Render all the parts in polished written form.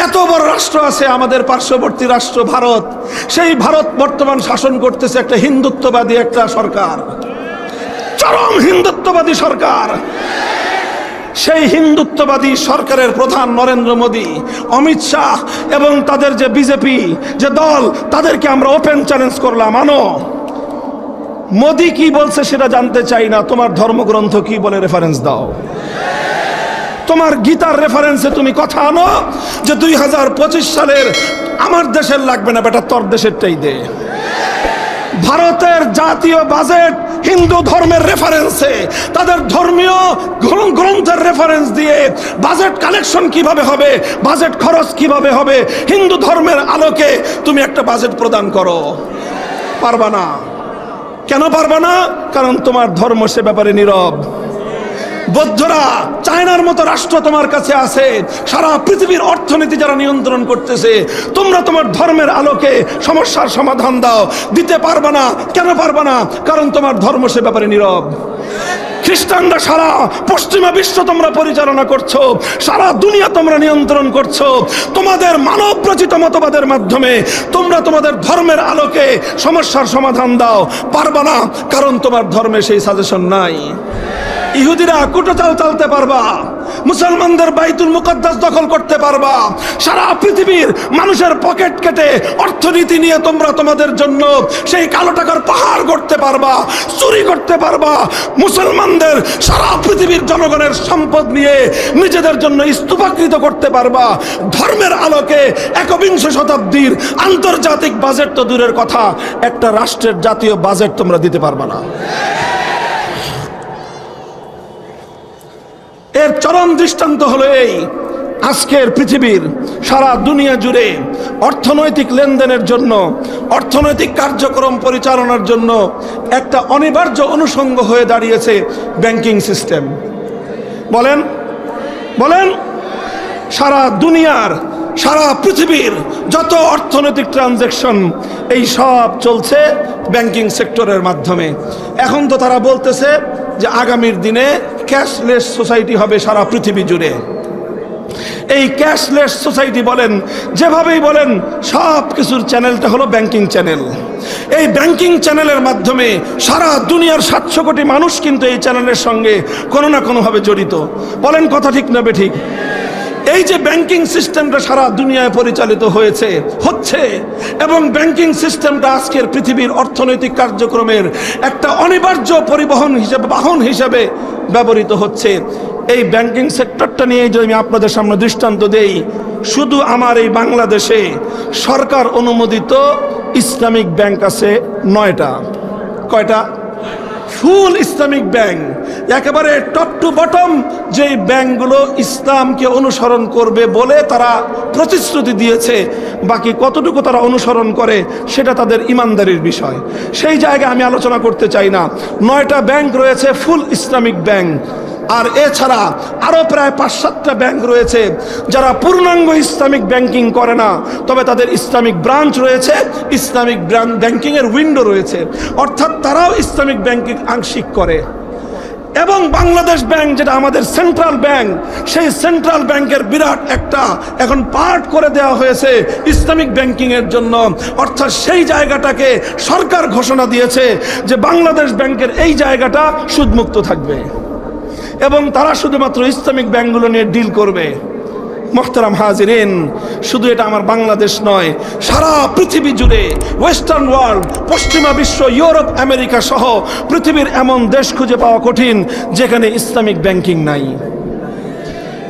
এত বড় রাষ্ট্র আছে আমাদের পার্শ্ববর্তী রাষ্ট্র ভারত, সেই ভারত বর্তমান শাসন করতেছে একটা হিন্দুত্ববাদী একটা সরকার, চরম হিন্দুত্ববাদী সরকার। সেই হিন্দুত্ববাদী সরকারের প্রধান নরেন্দ্র মোদী, অমিত শাহ এবং তাদের যে বিজেপি যে দল, তাদেরকে আমরা ওপেন চ্যালেঞ্জ করলাম, আনো মোদী কি বলছে সেটা জানতে চাই না, তোমার ধর্মগ্রন্থ কি বলে রেফারেন্স দাও, তোমার গীতার রেফারেন্সে তুমি কথা আনো যে 2025 সালের আমার দেশের লাগবে না বেটা, তোর দেশেরটাই দে। ভারতের জাতীয় বাজেট হিন্দু ধর্মের রেফারেন্সে, তাদের ধর্মীয় গ্রন্থের রেফারেন্স দিয়ে বাজেট কালেকশন কিভাবে হবে, বাজেট খরচ কিভাবে হবে, হিন্দু ধর্মের আলোকে তুমি একটা বাজেট প্রদান করো। পারবা না। কেন পারবা না? কারণ তোমার ধর্ম সে ব্যাপারে নীরব। বৌদ্ধরা, চায়নার মতো রাষ্ট্র তোমার কাছে আছে, সারা পৃথিবীর অর্থনীতি যারা নিয়ন্ত্রণ করতেছে, তোমরা তোমার ধর্মের আলোকে সমস্যার সমাধান দাও, দিতে পারবা না। কেন পারবা না? কারণ তোমার ধর্ম সে ব্যাপারে নীরব। খ্রিস্টানরা সারা পশ্চিমা বিশ্ব তোমরা পরিচালনা করছো, সারা দুনিয়া তোমরা নিয়ন্ত্রণ করছো, তোমাদের মানব রচিত মতবাদের মাধ্যমে তোমরা তোমাদের ধর্মের আলোকে সমস্যার সমাধান দাও। পারবা না, কারণ তোমার ধর্মে সেই সাজেশন নাই। ইহুদিরা কুটো চাল চালতে পারবা, মুসলমানদের বাইতুল মুকদ্দাস দখল করতে পারবা, সারা পৃথিবীর মানুষের পকেট কেটে অর্থনীতি নিয়ে তোমরা তোমাদের জন্য সেই কালো টাকার পাহাড় গড়তে পারবা, চুরি করতে পারবা, মুসলমানদের সারা পৃথিবীর জনগণের সম্পদ নিয়ে নিজেদের জন্য স্তূপাকৃত করতে পারবা। ধর্মের আলোকে 21 শতাব্দীর আন্তর্জাতিক বাজেট তো দূরের কথা, একটা রাষ্ট্রের জাতীয় বাজেট তোমরা দিতে পারবা না। এর চরম দৃষ্টান্ত হলো এই, আজকের পৃথিবীর সারা দুনিয়া জুড়ে অর্থনৈতিক লেনদেনের জন্য, অর্থনৈতিক কার্যক্রম পরিচালনার জন্য একটা অনিবার্য অনুষঙ্গ হয়ে দাঁড়িয়েছে ব্যাংকিং সিস্টেম। বলেন বলেন, সারা দুনিয়ার সারা পৃথিবীর যত অর্থনৈতিক ট্রানজ্যাকশন এই সব চলছে ব্যাংকিং সেক্টরের মাধ্যমে। এখন তো তারা বলতেছে যে আগামীর দিনে ক্যাশলেস সোসাইটি হবে সারা পৃথিবী জুড়ে। এই ক্যাশলেস সোসাইটি বলেন, যেভাবেই বলেন, সব কিছুর চ্যানেলটা হলো ব্যাংকিং চ্যানেল। এই ব্যাংকিং চ্যানেলের মাধ্যমে সারা দুনিয়ার 700 কোটি মানুষ কিন্তু এই চ্যানেলের সঙ্গে কোনো না কোনোভাবে জড়িত। বলেন কথা ঠিক না বেঠিক? এই যে ব্যাংকিং সিস্টেমটা সারা দুনিয়ায় পরিচালিত হচ্ছে এবং ব্যাংকিং সিস্টেমটা আজকের পৃথিবীর অর্থনৈতিক কার্যক্রমের একটা অনিবার্য পরিবহন হিসেবে, বাহন হিসেবে ব্যবহৃত হচ্ছে। এই ব্যাংকিং সেক্টরটা নিয়ে যদি আমি আপনাদের সামনে দৃষ্টান্ত দেই, শুধু আমার এই বাংলাদেশে সরকার অনুমোদিত ইসলামিক ব্যাংক আছে 9টা। কয়টা? ফুল ইসলামিক ব্যাংক, একেবারে টপ টু বটম যে ব্যাংকগুলো ইসলামকে অনুসরণ করবে বলে তারা প্রতিশ্রুতি দিয়েছে। বাকি কতটুকু তারা অনুসরণ করে সেটা তাদের ইমানদারির বিষয়, সেই জায়গায় আমি আলোচনা করতে চাই না। 9টা ব্যাংক রয়েছে ফুল ইসলামিক ব্যাংক, আর এছাড়া আরও প্রায় 5-7টা ব্যাংক রয়েছে যারা পূর্ণাঙ্গ ইসলামিক ব্যাংকিং করে না, তবে তাদের ইসলামিক ব্রাঞ্চ রয়েছে, ইসলামিক ব্যাংকিংয়ের উইন্ডো রয়েছে, অর্থাৎ তারাও ইসলামিক ব্যাংকিং আংশিক করে। এবং বাংলাদেশ ব্যাংক, যেটা আমাদের সেন্ট্রাল ব্যাংক, সেই সেন্ট্রাল ব্যাংকের বিরাট একটা এখন পার্ট করে দেওয়া হয়েছে ইসলামিক ব্যাংকিংয়ের জন্য। অর্থাৎ সেই জায়গাটাকে সরকার ঘোষণা দিয়েছে যে বাংলাদেশ ব্যাংকের এই জায়গাটা সুদমুক্ত থাকবে এবং তারা শুধুমাত্র ইসলামিক ব্যাংকগুলো নিয়ে ডিল করবে। মোহতারাম হাজিরিন, শুধু এটা আমার বাংলাদেশ নয়, সারা পৃথিবী জুড়ে ওয়েস্টার্ন ওয়ার্ল্ড, পশ্চিমা বিশ্ব, ইউরোপ, আমেরিকা সহ পৃথিবীর এমন দেশ খুঁজে পাওয়া কঠিন যেখানে ইসলামিক ব্যাংকিং নাই।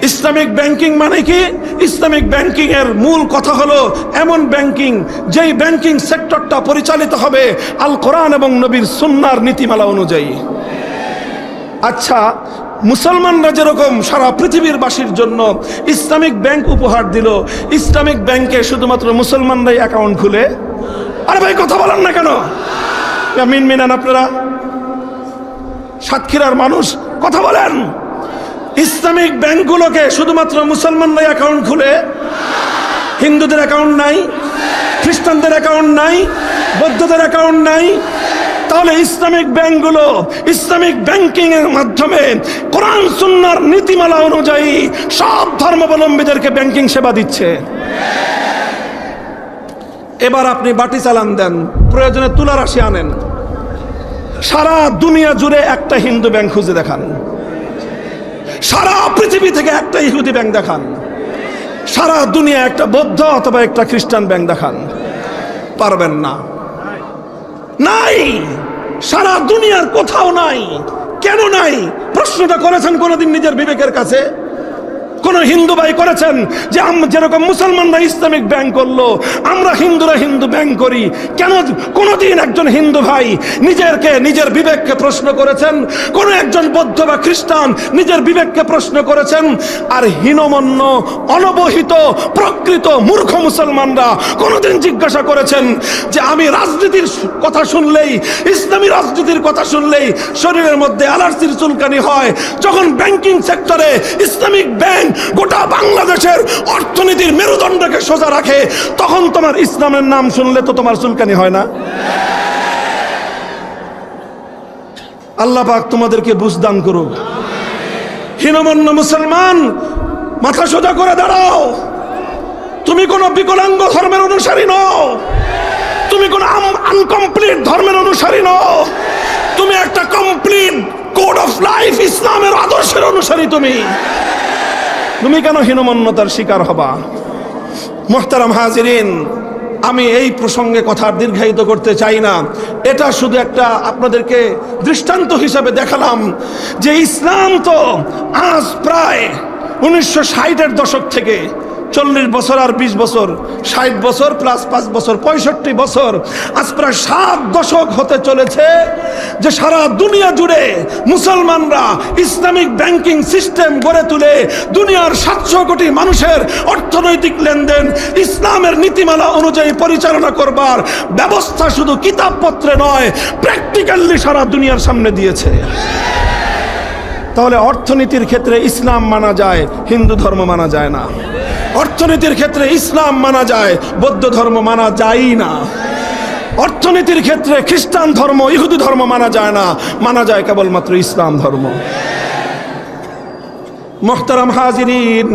ইসলামিক ব্যাংকিং মানে কি? ইসলামিক ব্যাংকিং এর মূল কথা হলো এমন ব্যাংকিং যেই ব্যাংকিং সেক্টরটা পরিচালিত হবে আল কোরআন এবং নবীর সুন্নাহর নীতিমালা অনুযায়ী। আচ্ছা, মুসলমানরা যেরকম সারা পৃথিবীর বাসীর জন্য ইসলামিক ব্যাংক উপহার দিল, ইসলামিক ব্যাংকে শুধুমাত্র মুসলমানরাই অ্যাকাউন্ট খুলে? আরে ভাই কথা বলেন না কেন? মিনমিনান আপনারা, সাতক্ষীরার মানুষ কথা বলেন। ইসলামিক ব্যাংকগুলোকে শুধুমাত্র মুসলমানরাই অ্যাকাউন্ট খুলে? হিন্দুদের অ্যাকাউন্ট নাই, খ্রিস্টানদের অ্যাকাউন্ট নাই, বৌদ্ধদের অ্যাকাউন্ট নাই, তাহলে ইসলামিক ব্যাংকগুলো ইসলামিক ব্যাংকিং এর মাধ্যমে কোরআন সুন্নাহর নীতিমালা অনুযায়ী সব ধর্মাবলম্বীদেরকে ব্যাংকিং সেবা দিচ্ছে। এবার আপনি বাটি চালান দেন, প্রয়োজনে তুলা রাশি আনেন, সারা দুনিয়া জুড়ে একটা হিন্দু ব্যাংক খুঁজে দেখান, সারা পৃথিবী থেকে একটা ইহুদি ব্যাংক দেখান, সারা দুনিয়া একটা বৌদ্ধ অথবা একটা খ্রিস্টান ব্যাংক দেখান, পারবেন না। নাই, সারা দুনিয়ার কোথাও নাই। কেন নাই? প্রশ্নটা করেছেন কোনদিন নিজের বিবেকের কাছে? কোন হিন্দু ভাই করেছেন যে যেরকম মুসলমানরা ইসলামিক ব্যাংক করলো আমরা হিন্দুরা হিন্দু ব্যাংক করি? কেন কোনদিন একজন হিন্দু ভাই নিজের বিবেককে প্রশ্ন করেছেন? কোন একজন বৌদ্ধ বা খ্রিস্টান নিজের বিবেককে প্রশ্ন করেছেন? আর হীনমন্য অনবহিত প্রকৃত মূর্খ মুসলমানরা কোনদিন জিজ্ঞাসা করেছেন যে আমি রাজনীতির কথা শুনলেই, ইসলামী রাজনীতির কথা শুনলেই শরীরের মধ্যে অ্যালার্জির চুলকানি হয়, যখন ব্যাংকিং সেক্টরে ইসলামিক ব্যাংক গোটা বাংলাদেশের অর্থনীতির মেরুদণ্ডকে সোজা রাখে, তখন তোমার ইসলামের নাম শুনলে তো তোমার চুলকানি হয় না? আল্লাহ পাক তোমাদেরকে বুঝদান করুক। হীনমন্য মুসলমান, মাথা সোজা করে দাঁড়াও। তুমি কোন বিকলাঙ্গ ধর্মের অনুসারী নও, তুমি কোন আনকমপ্লিট ধর্মের অনুসারী নও, তুমি একটা কমপ্লিট কোড অফ লাইফ ইসলামের আদর্শের অনুসারী। তুমি কেন হীনমন্যতার শিকার হবা? মুহতারাম হাজিরিন, আমি এই প্রসঙ্গে কথা দীর্ঘায়িত করতে চাই না। এটা শুধু একটা আপনাদেরকে দৃষ্টান্ত হিসাবে দেখালাম যে ইসলাম তো আজ প্রায় 1960-এর দশক থেকে 40 বছর আর 20 বছর, 60 বছর প্লাস 5 বছর, 65 বছর, আজ প্রায় 7 দশক হতে চলেছে যে সারা দুনিয়া জুড়ে মুসলমানরা ইসলামিক ব্যাংকিং সিস্টেম গড়ে তুলে দুনিয়ার 700 কোটি মানুষের অর্থনৈতিক লেনদেন ইসলামের নীতিমালা অনুযায়ী পরিচালনা করবার ব্যবস্থা শুধু কিতাবপত্রে নয়, প্র্যাকটিক্যালি সারা দুনিয়ার সামনে দিয়েছে। তাহলে অর্থনীতির ক্ষেত্রে ইসলাম মানা যায়, হিন্দু ধর্ম মানা যায় না। অর্থনীতির ক্ষেত্রে ইসলাম মানা যায়, বৌদ্ধ ধর্ম মানা যায় না। অর্থনীতির ক্ষেত্রে খ্রিস্টান ধর্ম, ইহুদি ধর্ম মানা যায় না, মানা যায় কেবলমাত্র ইসলাম ধর্ম। মুহতারাম হাজিরিন,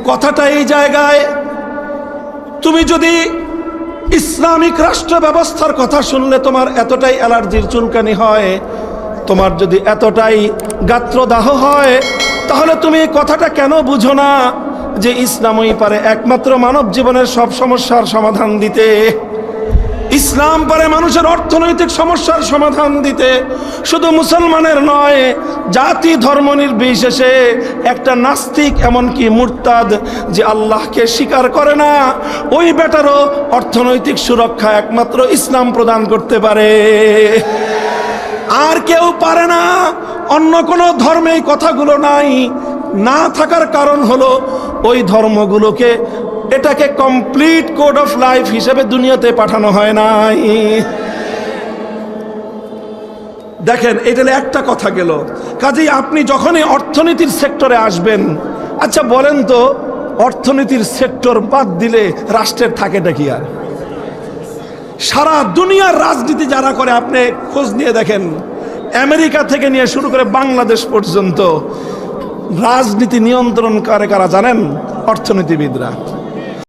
কথাটা এই জায়গায়, তুমি যদি ইসলামিক রাষ্ট্র ব্যবস্থার কথা শুনলে তোমার এতটাই অ্যালার্জির চুলকানি হয়, তোমার যদি এতটাই গাত্রদাহ হয়, তাহলে তুমি কথাটা কেন বুঝো না যে ইসলামই পারে একমাত্র মানব জীবনের সব সমস্যার সমাধান দিতে। ইসলাম পারে মানুষের অর্থনৈতিক সমস্যার সমাধান দিতে। শুধু মুসলমানের নয়, জাতি ধর্ম নির্বিশেষে একটা নাস্তিক, এমনকি মুরতাদ যে আল্লাহকে স্বীকার করে না, ওই বেটারও অর্থনৈতিক সুরক্ষা একমাত্র ইসলাম প্রদান করতে পারে, আর কেউ পারে না। অন্য কোনো ধর্মে এই কথাগুলো নাই। না থাকার কারণ হলো ওই ধর্মগুলোকে এটাকে কমপ্লিট কোড অফ লাইফ হিসেবে দুনিয়াতে পাঠানো হয় নাই। দেখেন, এটা একটা কথা গেল। কাজেই আপনি যখনই অর্থনীতির সেক্টরে আসবেন, আচ্ছা বলেন তো, অর্থনীতির সেক্টর বাদ দিলে রাষ্ট্রের থাকেটা কি? আর সারা দুনিয়ার রাজনীতি যারা করে আপনি খোঁজ নিয়ে দেখেন, আমেরিকা থেকে নিয়ে শুরু করে বাংলাদেশ পর্যন্ত রাজনীতি নিয়ন্ত্রণ করে কারা জানেন? অর্থনীতিবিদরা।